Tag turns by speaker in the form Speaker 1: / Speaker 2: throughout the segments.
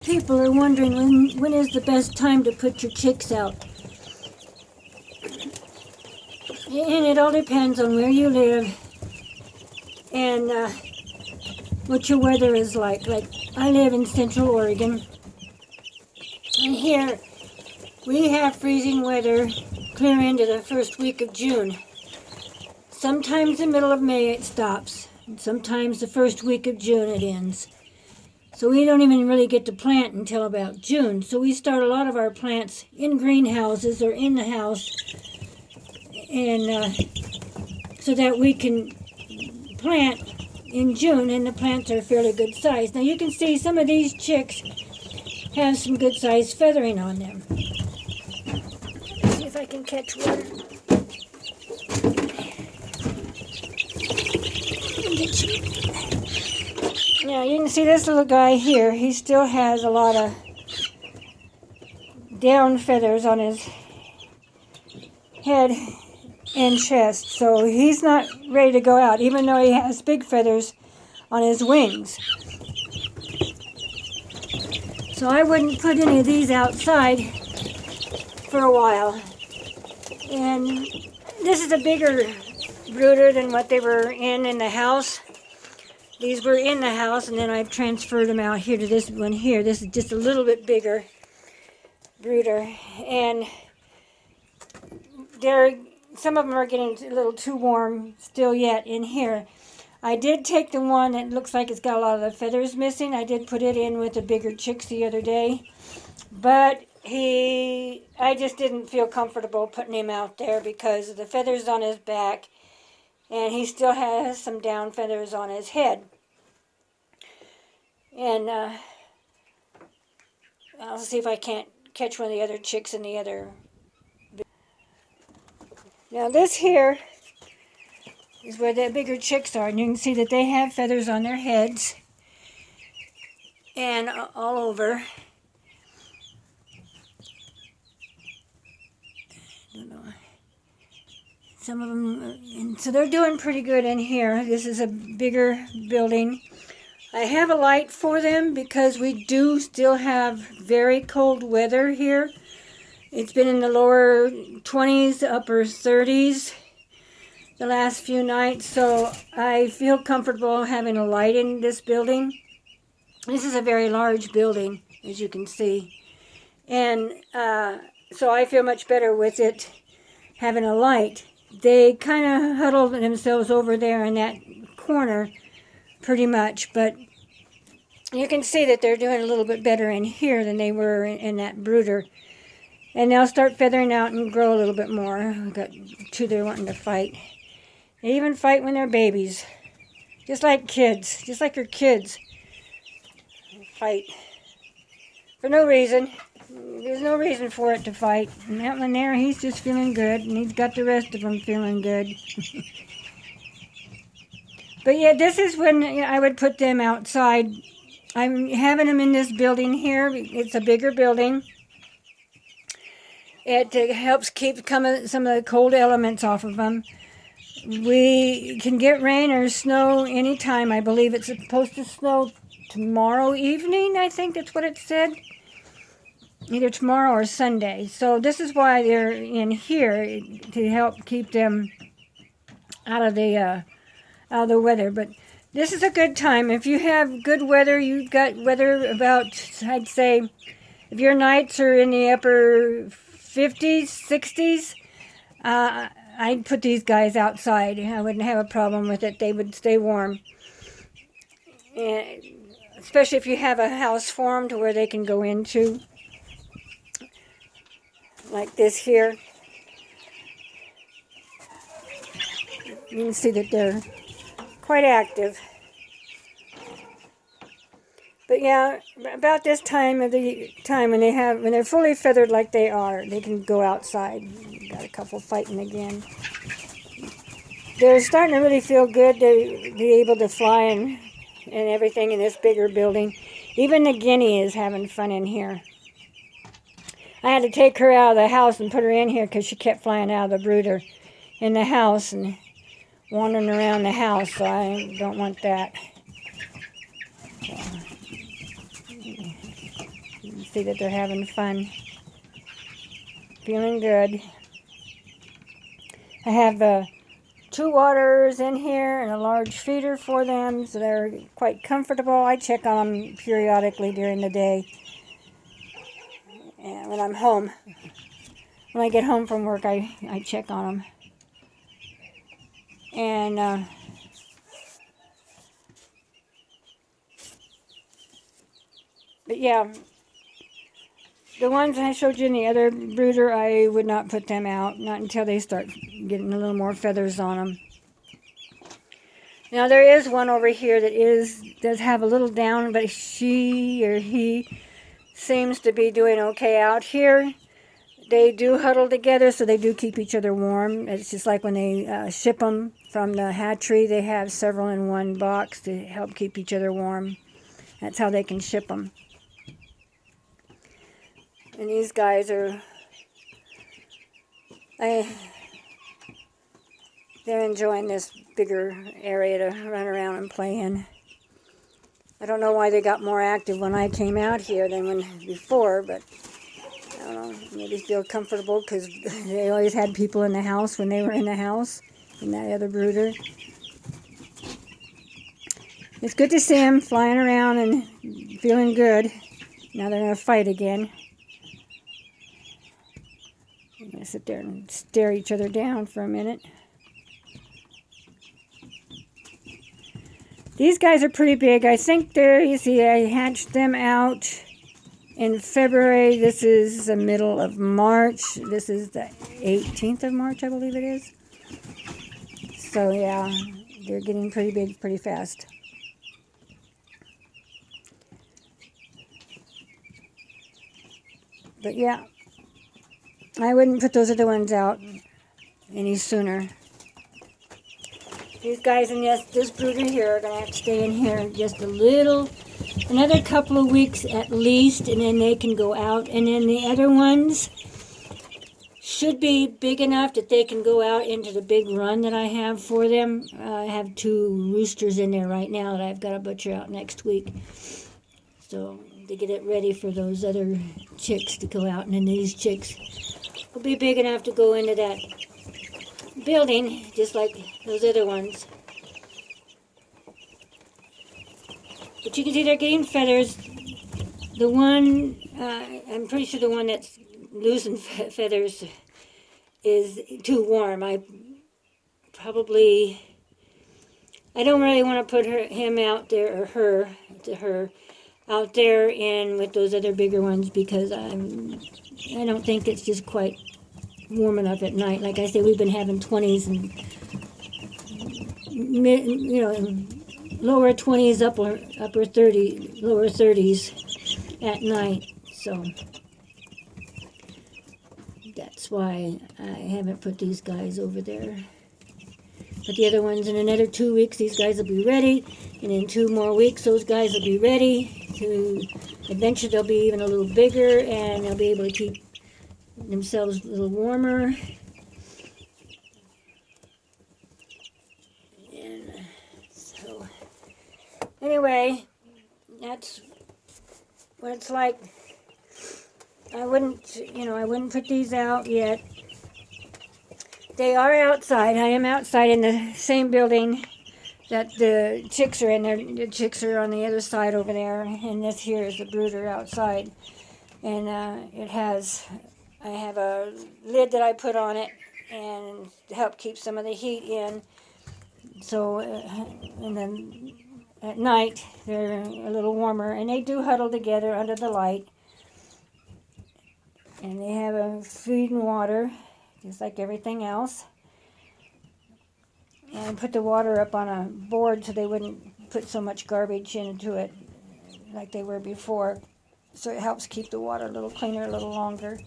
Speaker 1: People are wondering when is the best time to put your chicks out. And it all depends on where you live and what your weather is like. Like, I live in Central Oregon, and here we have freezing weather clear into the first week of June. Sometimes the middle of May it stops, and sometimes the first week of June it ends. So we don't even really get to plant until about June. So we start a lot of our plants in greenhouses or in the house, and so that we can plant in June, and the plants are fairly good size. Now you can see some of these chicks have some good sized feathering on them. Let's see if I can catch one. Now you can see this little guy here. He still has a lot of down feathers on his head and chest, so he's not ready to go out, even though he has big feathers on his wings. So I wouldn't put any of these outside for a while. And this is a bigger brooder than what they were in the house. These were in the house, and then I've transferred them out here to this one here. This is just a little bit bigger brooder, and some of them are getting a little too warm still yet in here. I did take the one that looks like it's got a lot of the feathers missing. I did put it in with the bigger chicks the other day, but I just didn't feel comfortable putting him out there because of the feathers on his back, and he still has some down feathers on his head. And I'll see if I can't catch one of the other chicks in the other. Now this here is where the bigger chicks are, and you can see that they have feathers on their heads and all over. I don't know. Some of them, and so they're doing pretty good in here. This is a bigger building. I have a light for them because we do still have very cold weather here. It's been in the lower 20s, upper 30s the last few nights, so I feel comfortable having a light in this building. This is a very large building, as you can see, and so I feel much better with it having a light. They kind of huddled themselves over there in that corner pretty much, but you can see that they're doing a little bit better in here than they were in that brooder. And they'll start feathering out and grow a little bit more. I've got two there wanting to fight. They even fight when they're babies. Just like kids. Just like your kids. They fight. For no reason. There's no reason for it to fight. And that one there, he's just feeling good. And he's got the rest of them feeling good. But yeah, this is when I would put them outside. I'm having them in this building here. It's a bigger building. It helps keep some of the cold elements off of them. We can get rain or snow anytime. I believe it's supposed to snow tomorrow evening. I think that's what it said. Either tomorrow or Sunday. So this is why they're in here, to help keep them out of the weather. But this is a good time. If you have good weather, you've got weather about, I'd say, if your nights are in the upper 50s, 60s, I'd put these guys outside. I wouldn't have a problem with it. They would stay warm. And especially if you have a house for them to where they can go into. Like this here. You can see that they're quite active. But yeah, about this time of the time when they're fully feathered like they are, they can go outside. Got a couple fighting again. They're starting to really feel good. They're able to fly and everything in this bigger building. Even the guinea is having fun in here. I had to take her out of the house and put her in here because she kept flying out of the brooder in the house and wandering around the house, so I don't want that. You see that they're having fun. Feeling good. I have 2 waters in here and a large feeder for them, so they're quite comfortable. I check on them periodically during the day. And when I'm home, when I get home from work, I check on them. And but yeah, the ones I showed you in the other brooder, I would not put them out, not until they start getting a little more feathers on them. Now there is one over here that does have a little down, but she or he seems to be doing okay out here. They do huddle together, so they do keep each other warm. It's just like when they ship them from the hatchery, they have several in one box to help keep each other warm. That's how they can ship them. And these guys are, they're enjoying this bigger area to run around and play in. I don't know why they got more active when I came out here than before, but I don't know, maybe feel comfortable because they always had people in the house when they were in the house, in that other brooder. It's good to see them flying around and feeling good. Now they're going to fight again. I'm going to sit there and stare each other down for a minute. These guys are pretty big. I think you see, I hatched them out in February. This is the middle of March. This is the 18th of March, I believe it is. So yeah, they're getting pretty big pretty fast. But yeah, I wouldn't put those other ones out any sooner. These guys in this brooder here are going to have to stay in here just another couple of weeks at least, and then they can go out. And then the other ones should be big enough that they can go out into the big run that I have for them. I have 2 roosters in there right now that I've got to butcher out next week. So to get it ready for those other chicks to go out, and then these chicks will be big enough to go into that building just like those other ones. But you can see they're getting feathers. The one, I'm pretty sure the one that's losing feathers is too warm. I don't really want to put him out there, or her out there in with those other bigger ones, because I don't think it's just quite warm enough at night. Like I say, we've been having 20s and lower 20s, upper 30, lower 30s at night. So that's why I haven't put these guys over there. But the other ones, in another 2 weeks, these guys will be ready. And in 2 more weeks, those guys will be ready. Eventually, they'll be even a little bigger, and they'll be able to keep themselves a little warmer. And so, anyway, that's what it's like. I wouldn't put these out yet. They are outside. I am outside in the same building that the chicks are in there. The chicks are on the other side over there, and this here is the brooder outside. And I have a lid that I put on it and to help keep some of the heat in. So, and then at night they're a little warmer, and they do huddle together under the light. And they have a food and water, just like everything else. And put the water up on a board so they wouldn't put so much garbage into it like they were before. So it helps keep the water a little cleaner, a little longer.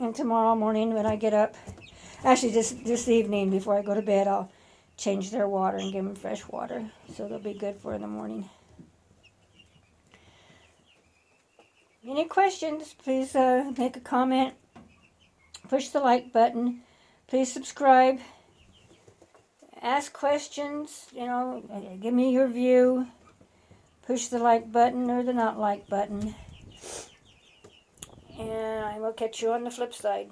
Speaker 1: And tomorrow morning when I get up, actually this evening before I go to bed, I'll change their water and give them fresh water. So they'll be good for in the morning. Any questions, please make a comment. Push the like button. Please subscribe. Ask questions, give me your view. Push the like button or the not like button. and I will catch you on the flip side.